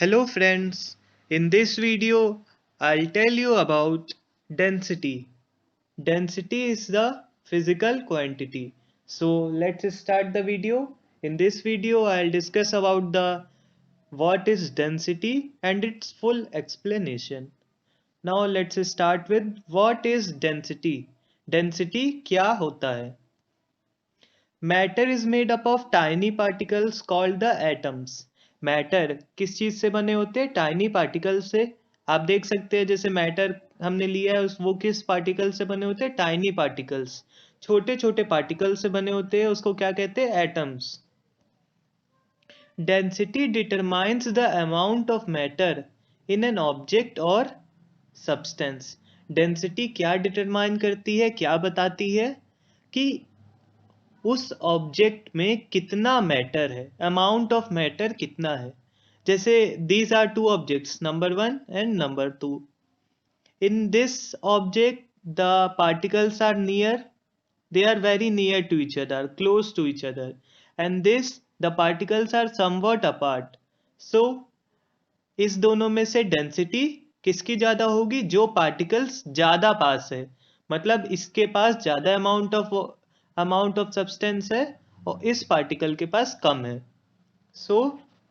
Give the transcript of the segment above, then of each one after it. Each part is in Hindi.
Hello friends, in this video I'll tell you about density. Density is the physical quantity. So let's start the video. In this video I'll discuss about the what is density and its full explanation. Now let's start with what is density. Density क्या होता है? Matter is made up of tiny particles called the atoms. Matter किस चीज से बने होते हैं? टाइनी पार्टिकल से. आप देख सकते हैं जैसे मैटर हमने लिया है वो किस पार्टिकल से बने होते हैं? Tiny particles. छोटे छोटे पार्टिकल से बने होते हैं, उसको क्या कहते हैं? Atoms. Density determines the amount of matter in an object और सब्सटेंस. डेंसिटी क्या डिटरमाइन करती है, क्या बताती है कि उस ऑब्जेक्ट में कितना मैटर है, अमाउंट ऑफ मैटर कितना है. जैसे these are two objects, number 1 and number 2. In this object the particles are near, they are very near to each other, close to each other, and this the particles are somewhat apart. So इस दोनों में से डेंसिटी किसकी ज्यादा होगी? जो पार्टिकल्स ज्यादा पास है, मतलब इसके पास ज्यादा अमाउंट ऑफ सब्सटेंस है और इस पार्टिकल के पास कम है. सो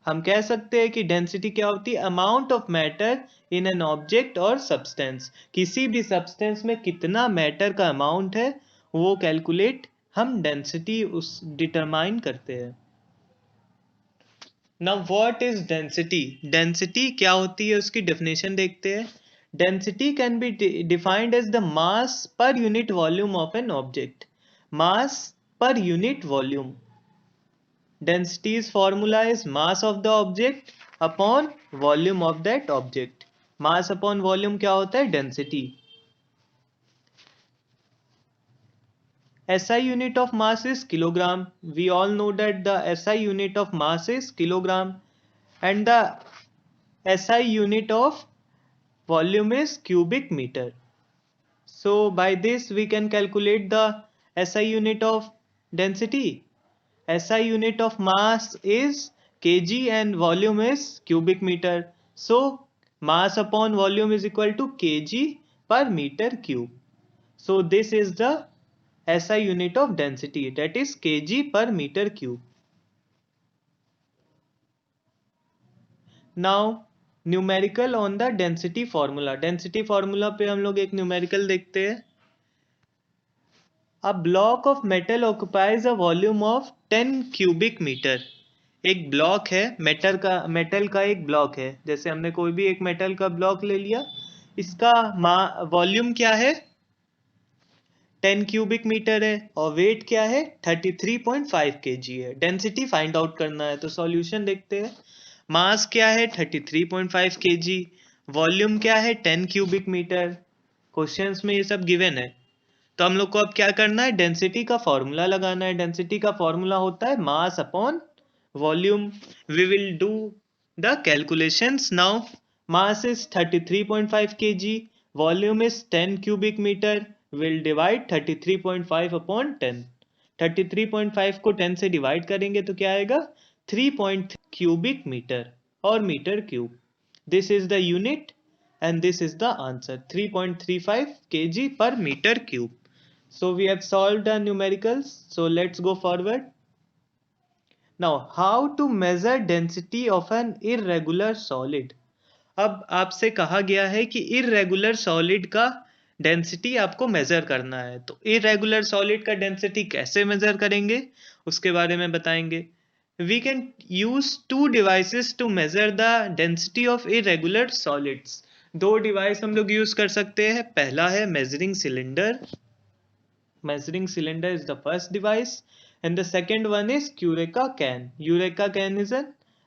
हम कह सकते हैं कि डेंसिटी क्या होती है? Amount of matter in an object और सब्सटेंस. किसी भी सब्सटेंस में कितना मैटर का अमाउंट है वो कैलकुलेट हम डेंसिटी उस डिटरमाइन करते हैं. Now what is density? Density क्या होती है उसकी डेफिनेशन देखते हैं. Density can be defined as the mass per unit volume of an object. Mass per unit volume. Density's formula is mass of the object upon volume of that object. Mass upon volume क्या होता है? Density. SI unit of mass is kilogram. We all know that the SI unit of mass is kilogram and the SI unit of volume is cubic meter. So by this we can calculate the SI unit of density. SI unit of mass is kg and volume is cubic meter. So mass upon volume is equal to kg per meter cube. So this is the SI unit of density, that is kg per meter cube. Now numerical on the density formula. Density formula पे हम लोग एक numerical देखते हैं. A block of metal occupies a volume of 10 cubic meter. एक ब्लॉक है मेटल का एक ब्लॉक है. जैसे हमने कोई भी एक मेटल का ब्लॉक ले लिया, इसका वॉल्यूम क्या है? 10 क्यूबिक मीटर है और वेट क्या है? 33.5 kg है. डेंसिटी फाइंड आउट करना है तो सॉल्यूशन देखते हैं. मास क्या है? 33.5 kg. वॉल्यूम क्या है? 10 क्यूबिक मीटर. क्वेश्चंस में ये सब गिवन है. तो हम लोग को अब क्या करना है? डेंसिटी का फॉर्मूला लगाना है. डेंसिटी का फॉर्मूला होता है mass upon volume. We will do the calculations now. Mass is 33.5 kg, volume is 10 cubic meter. We'll divide 33.5 upon 10. 33.5 को 10 से डिवाइड करेंगे तो क्या आएगा? 3.3 cubic meter और metre cube. This is the unit and this is the answer, 3.35 kg per meter cube. So we have solved the numericals. So let's go forward. Now how to measure density of an irregular solid. अब आपसे कहा गया है कि irregular solid का डेंसिटी आपको मेजर करना है. तो irregular solid का डेंसिटी कैसे मेजर करेंगे उसके बारे में बताएंगे. We can use two devices to measure the density of irregular solids. दो डिवाइस हम लोग यूज कर सकते हैं. पहला है measuring cylinder. Measuring cylinder is the first device and the second one is Eureka can. Eureka can is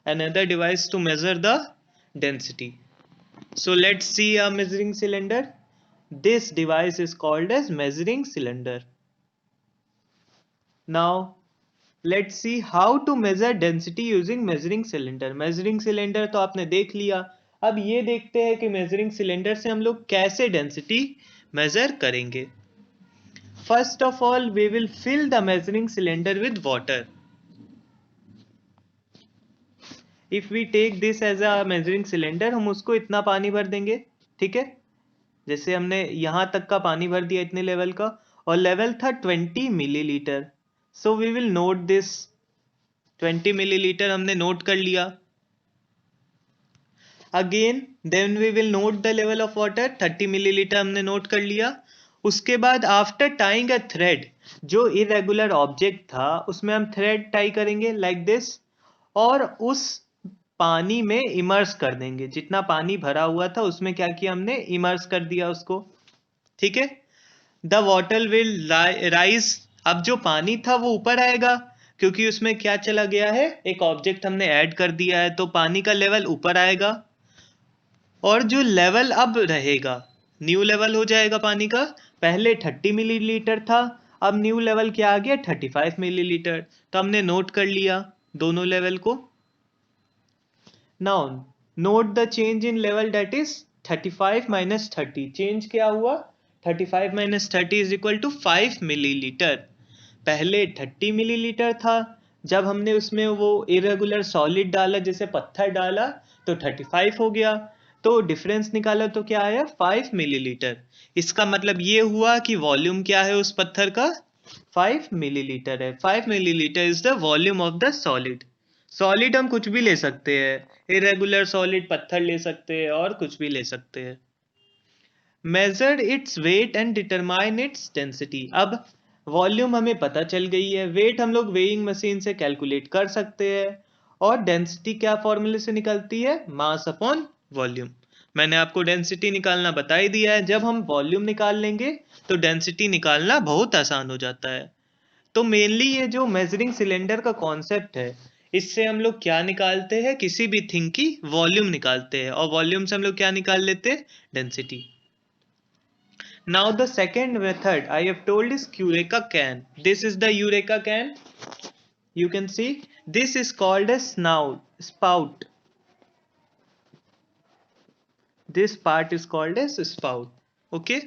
another device to measure the density. So let's see a measuring cylinder. This device is called as measuring cylinder. Now let's see how to measure density using measuring cylinder. Measuring cylinder तो आपने देख लिया. अब ये देखते हैं कि measuring cylinder से हम लोग कैसे density measure करेंगे. First of all, we will fill the measuring cylinder with water. If we take this as a measuring cylinder, हम उसको इतना पानी भर देंगे, ठीक है। जैसे हमने यहाँ तक का पानी भर दिया इतने लेवल का, और लेवल था 20 millilitre. So we will note this 20 millilitre हमने नोट कर लिया। Again then we will note the level of water, 30 millilitre हमने नोट कर लिया। उसके बाद आफ्टर टाइंग अ थ्रेड, जो इरेगुलर ऑब्जेक्ट था उसमें हम थ्रेड टाई करेंगे लाइक दिस, और उस पानी में इमर्स कर देंगे। जितना पानी भरा हुआ था उसमें क्या किया हमने, इमर्स कर दिया उसको, ठीक है। द वाटर विल राइज, अब जो पानी था वो ऊपर आएगा, क्योंकि उसमें क्या चला गया है, एक ऑब्जेक्ट हमने ऐड कर दिया है, तो पानी का लेवल ऊपर आएगा। और जो लेवल अब रहेगा, न्यू लेवल हो जाएगा पानी का। पहले 30 मिलीलीटर था, अब न्यू लेवल क्या आ गया, 35 मिलीलीटर। तो हमने नोट कर लिया दोनों लेवल को। Now note the change in level, that is 35 minus 30। Change क्या हुआ, 35 minus 30 is equal to 5 millilitre. पहले 30 मिलीलीटर था, जब हमने उसमें वो इरेगुलर सॉलिड डाला, जैसे पत्थर डाला, तो 35 हो गया। तो डिफरेंस निकाला तो क्या आया, 5 मिलीलीटर। इसका मतलब ये हुआ कि वॉल्यूम क्या है उस पत्थर का, 5 मिलीलीटर है। 5 millilitre is the volume of the solid. Solid हम कुछ भी ले सकते हैं, इरेगुलर सॉलिड पत्थर ले सकते हैं और कुछ भी ले सकते हैं। Measure its weight and determine its density. अब वॉल्यूम हमें पता चल गई है, वेट हम लोग वेइंग मशीन से कैलकुलेट कर सकते हैं, और डेंसिटी क्या फॉर्मूले से निकलती है, मास अपॉन वॉल्यूम। मैंने आपको डेंसिटी निकालना बता ही दिया है। जब हम वॉल्यूम निकाल लेंगे तो डेंसिटी निकालना बहुत आसान हो जाता है। तो मेनली ये जो मेजरिंग सिलेंडर का कॉन्सेप्ट है, इससे हम लोग क्या निकालते हैं, किसी भी थिंग की वॉल्यूम निकालते हैं, और वॉल्यूम से हम लोग क्या निकाल लेते हैं, density. Now the second method I have told is Eureka can. This is the Eureka can. You can see this is called a spout. This part is called as spout. Okay.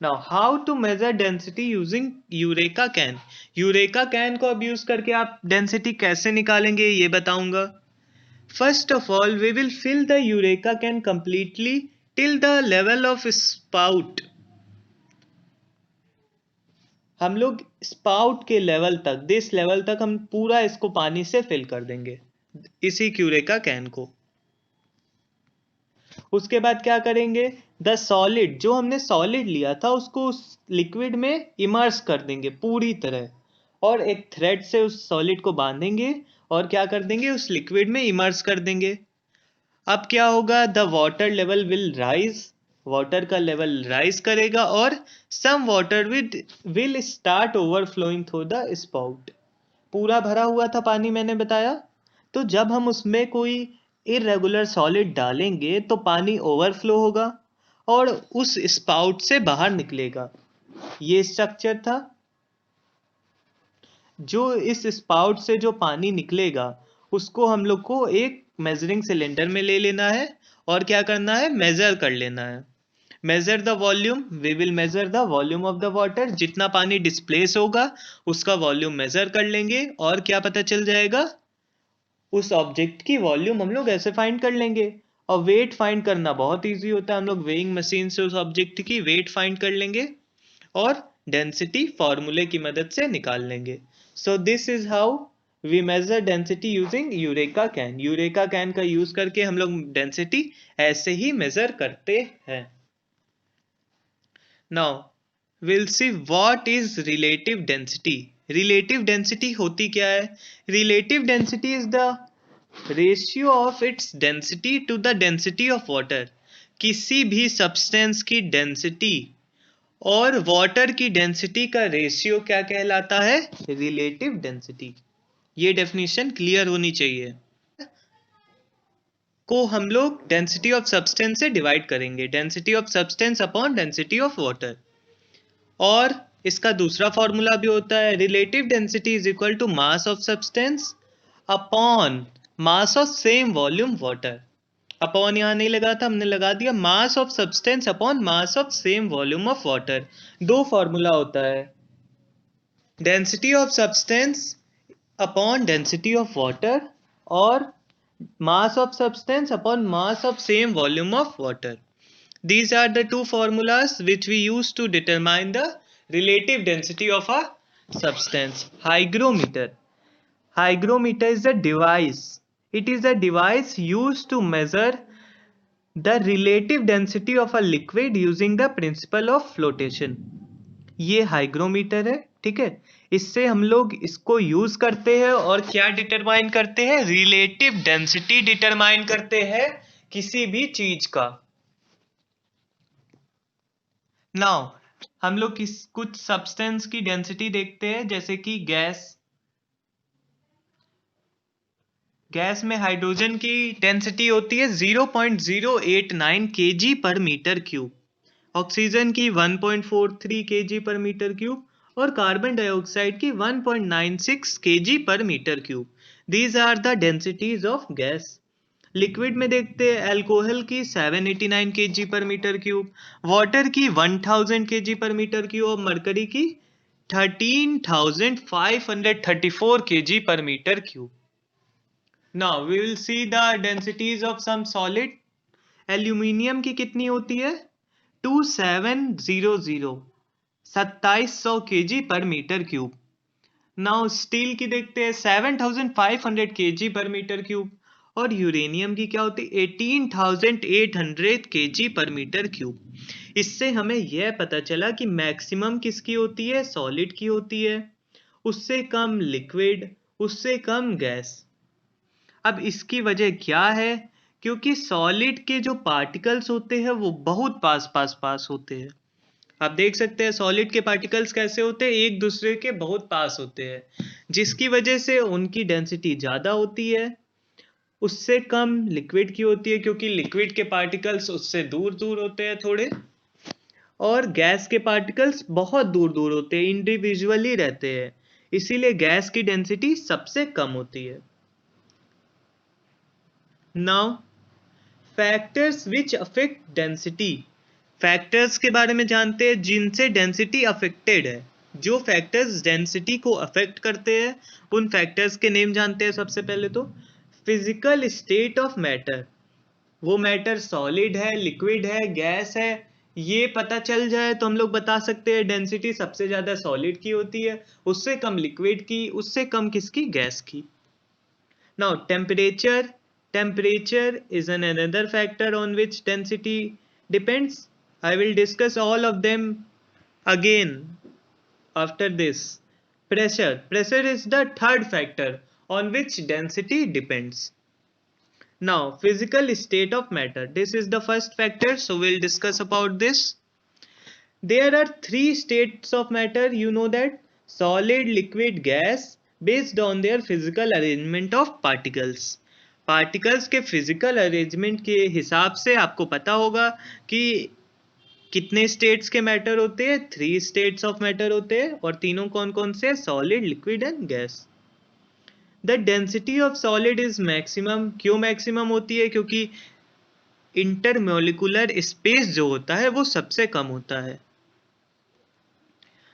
Now how to measure density using Eureka can. Eureka can को अब यूज करके आप density कैसे निकालेंगे ये बताऊंगा। First of all, we will fill the Eureka can completely till the level of spout. हम लोग स्पाउट के लेवल तक, दिस लेवल तक हम पूरा इसको पानी से फिल कर देंगे, इसी क्यूरेका कैन को। उसके बाद क्या करेंगे, द सॉलिड, जो हमने सॉलिड लिया था उसको उस लिक्विड में इमर्स कर देंगे पूरी तरह, और एक थ्रेड से उस सॉलिड को बांधेंगे और क्या कर देंगे, उस लिक्विड में इमर्स कर देंगे। अब क्या होगा, the water level will rise, water का लेवल राइज करेगा, और some water will start overflowing through the spout. पूरा भरा हुआ था पानी मैंने बताया, तो जब हम उसमें कोई इरेगुलर सॉलिड डालेंगे तो पानी ओवरफ्लो होगा और उस स्पाउट से बाहर निकलेगा। ये स्ट्रक्चर था। जो इस स्पाउट से जो पानी निकलेगा उसको हम लोग को एक मेजरिंग सिलेंडर में ले लेना है, और क्या करना है, मेजर कर लेना है। Measure the volume, we will measure the volume of the water. जितना पानी डिस्प्लेस होगा उसका वॉल्यूम मेजर कर लेंगे, और क्या पता चल जाएगा, उस ऑब्जेक्ट की वॉल्यूम हम लोग ऐसे फाइंड कर लेंगे। और वेट फाइंड करना बहुत इजी होता है, हम लोग वेइंग मशीन से उस ऑब्जेक्ट की वेट फाइंड कर लेंगे और डेंसिटी फॉर्मूले की मदद से निकाल लेंगे। So this is how we measure density using eureka can. Eureka can का यूज करके हम लोग डेंसिटी ऐसे ही मेजर करते हैं। Now will see what is relative density. Relative density होती क्या है, relative density is the ratio of its density to the density of water. किसी भी सब्सटेंस की डेंसिटी और वाटर की डेंसिटी का रेशियो क्या कहलाता है, रिलेटिव डेंसिटी। ये डेफिनेशन क्लियर होनी चाहिए। को हम लोग डेंसिटी ऑफ सब्सटेंस से डिवाइड करेंगे, density of substance upon density of water. और इसका दूसरा फॉर्मूला भी होता है, relative density is equal to mass of substance upon mass of same volume water. Upon यहां नहीं लगा था, हमने लगा दिया mass of substance upon mass of same volume of water. दो फॉर्मूला होता है, density of substance upon density of water, और mass of substance upon mass of same volume of water. These are the two formulas which we use to determine the relative density of a substance. Hygrometer. Hygrometer is a device. It is a device used to measure the relative density of a liquid using the principle of flotation. ये हाइग्रोमीटर है, ठीक है। इससे हम लोग इसको यूज करते हैं और क्या डिटरमाइन करते हैं, रिलेटिव डेंसिटी डिटरमाइन करते हैं किसी भी चीज का। नाउ हम लोग कुछ सब्सटेंस की डेंसिटी देखते हैं, जैसे कि गैस में हाइड्रोजन की डेंसिटी होती है 0.089 kg per metre cube, oxygen की 1.43 kg पर मीटर क्यूब और कार्बन डाइऑक्साइड की 1.96 kg per metre cube. These are the densities of gas. Liquid में देखते हैं अल्कोहल की 789 kg per metre cube, water की 1000 kg पर मीटर क्यूब और मरकरी की 13,534 kg per metre cube. Now we will see the densities of some solid. Aluminium की कितनी होती है 2700 2700 kg per metre cube. Now steel की देखते हैं 7500 kg पर मीटर क्यूब और यूरेनियम की क्या होती है 18800 kg पर मीटर क्यूब। इससे हमें यह पता चला कि मैक्सिमम किसकी होती है, सॉलिड की होती है, उससे कम लिक्विड, उससे कम गैस। अब इसकी वजह क्या है, क्योंकि सॉलिड के जो पार्टिकल्स होते हैं वो बहुत पास होते हैं। आप देख सकते हैं सॉलिड के पार्टिकल्स कैसे होते हैं, एक दूसरे के बहुत पास होते हैं, जिसकी वजह से उनकी डेंसिटी ज़्यादा होती है, उससे कम लिक्विड की होती है क्योंकि लिक्विड के पार्टिकल्स उससे दूर दूर होते हैं थोड़े, और गैस के पार्टिकल्स बहुत दूर दूर होते हैं, इंडिविजुअली रहते हैं, इसीलिए गैस की डेंसिटी सबसे कम होती है। Now factors which affect density. Factors के बारे में जानते हैं जिनसे डेंसिटी अफेक्टेड है। जो फैक्टर्स डेंसिटी को अफेक्ट करते हैं उन फैक्टर्स के नेम जानते हैं। सबसे पहले तो फिजिकल स्टेट ऑफ मैटर, वो मैटर सॉलिड है, लिक्विड है, गैस है, ये पता चल जाए तो हम लोग बता सकते हैं डेंसिटी सबसे ज़्यादा सॉलिड की होती है, उससे कम लिक्विड की, उससे कम किसकी, गैस की। Now temperature is another factor on which density depends. I will discuss all of them again after this. Pressure is the third factor on which density depends. Now physical state of matter, this is the first factor, so we'll discuss about this. There are three states of matter, you know that: solid, liquid, gas, based on their physical arrangement of particles. Particles के फिजिकल अरेंजमेंट के हिसाब से आपको पता होगा कि कितने स्टेट्स के मैटर होते हैं, 3 स्टेट्स ऑफ मैटर होते हैं, और तीनों कौन कौन से, solid, liquid and gas. The density of solid is maximum. क्यों मैक्सिमम होती है, क्योंकि इंटरमोलिकुलर स्पेस जो होता है वो सबसे कम होता है।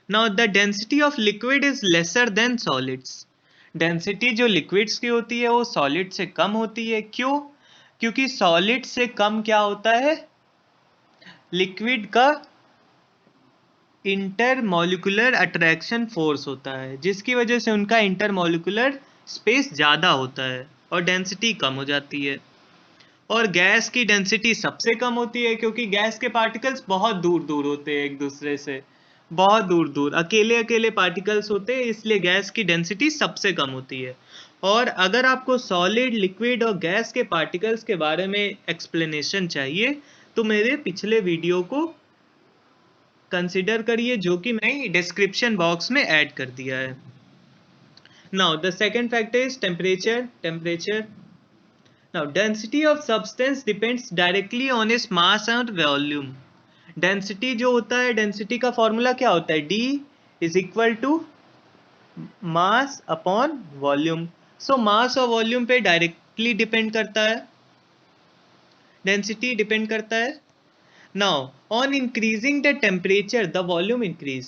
Now the density of liquid is lesser than solids. Density जो लिक्विड्स की होती है वो सॉलिड से कम होती है। क्यों, क्योंकि सॉलिड से कम क्या होता है, लिक्विड का इंटरमोलिकुलर अट्रैक्शन फोर्स होता है, जिसकी वजह से उनका इंटरमोलिकुलर स्पेस ज़्यादा होता है और डेंसिटी कम हो जाती है। और गैस की डेंसिटी सबसे कम होती है क्योंकि गैस के पार्टिकल्स बहुत दूर दूर होते हैं एक दूसरे से, बहुत दूर दूर अकेले अकेले पार्टिकल्स होते हैं, इसलिए गैस की डेंसिटी सबसे कम होती है। और अगर आपको सॉलिड, लिक्विड और गैस के पार्टिकल्स के बारे में एक्सप्लेनेशन चाहिए तो मेरे पिछले वीडियो को कंसिडर करिए, जो कि मैं डिस्क्रिप्शन बॉक्स में ऐड कर दिया है। Now the second factor is temperature. Now density of substance depends directly on its mass and volume. Density जो होता है, डेंसिटी का फॉर्मूला क्या होता है, D is equal to mass upon volume. So mass और वॉल्यूम पे डायरेक्टली डिपेंड करता है, डेंसिटी डिपेंड करता है। Now on increasing the temperature the volume increase.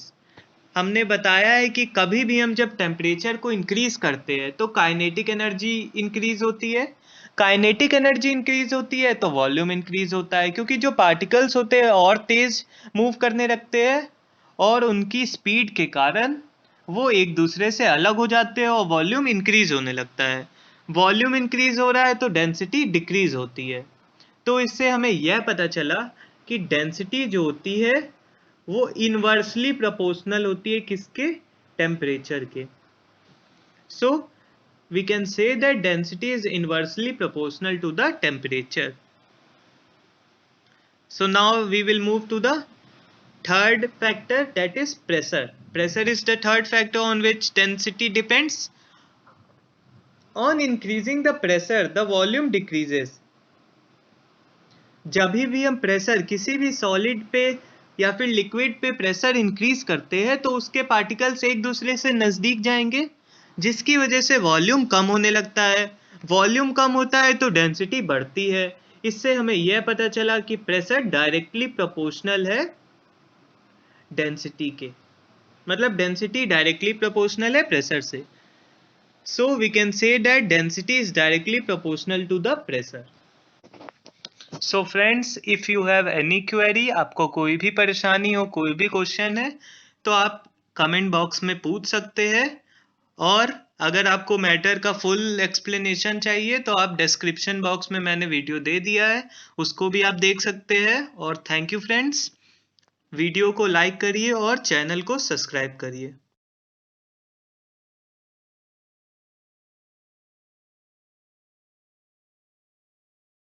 हमने बताया है कि कभी भी हम जब टेम्परेचर को इंक्रीज करते हैं तो काइनेटिक एनर्जी इंक्रीज होती है, काइनेटिक एनर्जी इंक्रीज होती है तो वॉल्यूम इंक्रीज होता है, क्योंकि जो पार्टिकल्स होते हैं और तेज मूव करने लगते हैं और उनकी स्पीड के कारण वो एक दूसरे से अलग हो जाते हैं और वॉल्यूम इंक्रीज होने लगता है। वॉल्यूम इंक्रीज हो रहा है तो डेंसिटी डिक्रीज होती है। तो इससे हमें यह पता चला कि डेंसिटी जो होती है वो इनवर्सली प्रोपोर्शनल होती है किसके? टेम्परेचर के। सो we can say that density is inversely proportional to the temperature. So now we will move to the third factor, that is pressure. Pressure is the third factor on which density depends. On increasing the pressure, the volume decreases. जब भी हम प्रेशर किसी भी सॉलिड पे या फिर लिक्विड पे प्रेशर इंक्रीज करते हैं तो उसके पार्टिकल्स एक दूसरे से नजदीक जाएंगे, जिसकी वजह से वॉल्यूम कम होने लगता है। वॉल्यूम कम होता है तो डेंसिटी बढ़ती है। इससे हमें यह पता चला कि प्रेशर डायरेक्टली प्रोपोर्शनल है डेंसिटी के, मतलब डेंसिटी डायरेक्टली प्रोपोर्शनल है प्रेशर से। So we can say that density is directly proportional to the pressure. So friends, if you have any query, आपको कोई भी परेशानी हो, कोई भी क्वेश्चन है, तो आप कमेंट बॉक्स में पूछ सकते हैं। और अगर आपको मैटर का फुल एक्सप्लेनेशन चाहिए तो आप डिस्क्रिप्शन बॉक्स में मैंने वीडियो दे दिया है, उसको भी आप देख सकते हैं। और थैंक यू फ्रेंड्स, वीडियो को लाइक करिए और चैनल को सब्सक्राइब करिए।